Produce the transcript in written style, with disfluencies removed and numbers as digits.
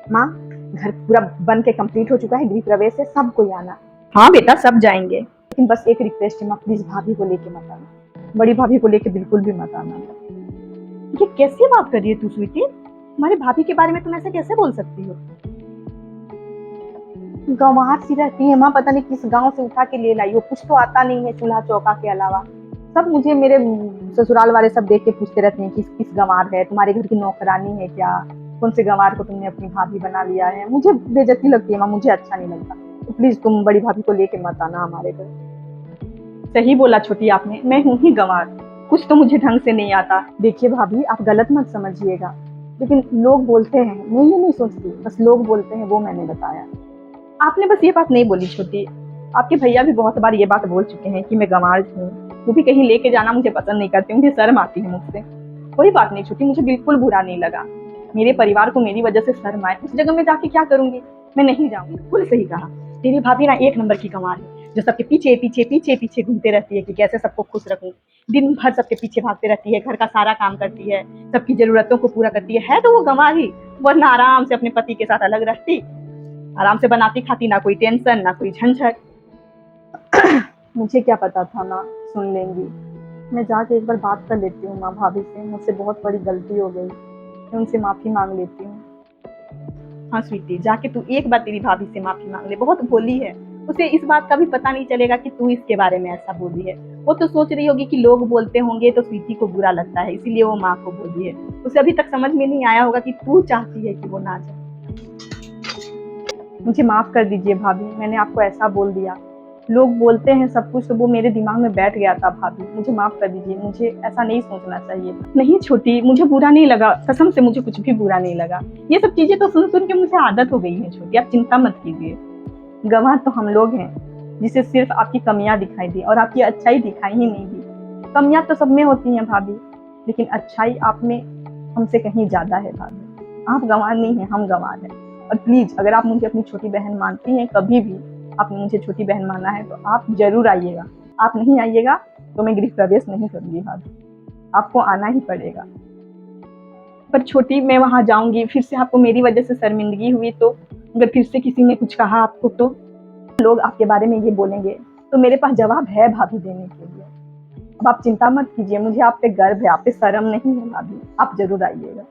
माँ, घर पूरा बन के कंप्लीट हो चुका है, गृह प्रवेश है, सब कोई आना। हाँ बेटा, सब जाएंगे, लेकिन बस एक रिक्वेस्ट है माँ, प्लीज भाभी को लेके मत आना, बड़ी भाभी को लेके बिल्कुल भी मत आना। ये कैसी बात कर रही है तू स्वीटी? हमारे भाभी के बारे में तुम ऐसे कैसे बोल सकती हो? गंवार सी रहती है माँ, पता नहीं किस गांव से उठा के ले लाई हो, कुछ तो आता नहीं है चूल्हा चौका के अलावा। सब मुझे मेरे ससुराल वाले सब देख के पूछते रहते हैं कि किस गंवार है, तुम्हारे घर की नौकरानी है क्या, कौन से गंवार को तुमने अपनी भाभी बना लिया है। मुझे बेइज्जती लगती है माँ, मुझे अच्छा नहीं लगता, तो प्लीज तुम बड़ी भाभी को लेके मत आना हमारे घर। सही बोला छोटी आपने, मैं हूँ ही गंवार, कुछ तो मुझे ढंग से नहीं आता। देखिए भाभी, आप गलत मत समझिएगा, लेकिन लोग बोलते हैं, मैं ये नहीं सोचती, बस लोग बोलते हैं वो मैंने बताया। आपने बस ये बात नहीं बोली छोटी, आपके भैया भी बहुत बार ये बात बोल चुके हैं कि मैं गंवार हूँ, वो भी कहीं लेके जाना मुझे पसंद नहीं करते, मुझे शर्म आती है मुझसे। कोई बात नहीं छोटी, मुझे बिल्कुल बुरा नहीं लगा, मेरे परिवार को मेरी वजह से शर्म आए, उस जगह में जाके क्या करूंगी, मैं नहीं जाऊंगी। बिल्कुल सही कहा, तेरी भाभी ना एक नंबर की गंवार है, जो सबके पीछे पीछे पीछे पीछे घूमते रहती है कि कैसे सबको खुश रखूं, दिन भर सबके पीछे भागते रहती है, घर का सारा काम करती है, सबकी जरूरतों को पूरा करती है तो वो गंवार ही, वरना आराम से अपने पति के साथ अलग रहती, आराम से बनाती खाती, ना कोई टेंशन ना कोई झंझट। मुझे क्या पता था माँ सुन लेंगी, मैं जाके एक बार बात कर लेती हूँ माँ भाभी से, मुझसे बहुत बड़ी गलती हो गई, मैं उनसे माफी मांग लेती हूँ। हाँ स्वीटी, जाके तू एक बार तेरी भाभी से माफी मांग ले, बहुत भोली है, उसे इस बात का भी पता नहीं चलेगा कि तू इसके बारे में ऐसा बोली है। वो तो सोच रही होगी कि लोग बोलते होंगे तो स्वीटी को बुरा लगता है, इसीलिए वो माँ को बोली है। उसे अभी तक समझ में नहीं आया होगा कि तू चाहती है कि वो ना जाए। मुझे माफ कर दीजिए भाभी, मैंने आपको ऐसा बोल दिया, लोग बोलते हैं सब कुछ तो वो मेरे दिमाग में बैठ गया था भाभी, मुझे माफ कर दीजिए, मुझे ऐसा नहीं सोचना चाहिए। नहीं छोटी, मुझे बुरा नहीं लगा, कसम से मुझे कुछ भी बुरा नहीं लगा, ये सब चीजें तो सुन सुन के मुझे आदत हो गई है छोटी, आप चिंता मत कीजिए। गंवार तो हम लोग हैं, जिसे सिर्फ आपकी कमियां दिखाई दी और आपकी अच्छाई दिखाई ही नहीं दी। कमियां तो सब में होती हैं भाभी, लेकिन अच्छाई आप में हमसे कहीं ज्यादा है भाभी। आप गंवार नहीं है, हम गंवार हैं। और प्लीज, अगर आप मुझे अपनी छोटी बहन मानती हैं, कभी भी आपने मुझे छोटी बहन माना है तो आप जरूर आइएगा। आप नहीं आइएगा तो मैं गृह प्रवेश नहीं करूंगी भाभी, आपको आना ही पड़ेगा। पर छोटी, मैं वहां जाऊंगी, फिर से आपको मेरी वजह से शर्मिंदगी हुई तो, अगर फिर से किसी ने कुछ कहा आपको तो, लोग आपके बारे में ये बोलेंगे, तो मेरे पास जवाब है भाभी देने के लिए। अब आप चिंता मत कीजिए, मुझे आप पे गर्व है, आप पे शर्म नहीं है भाभी, आप जरूर आइएगा।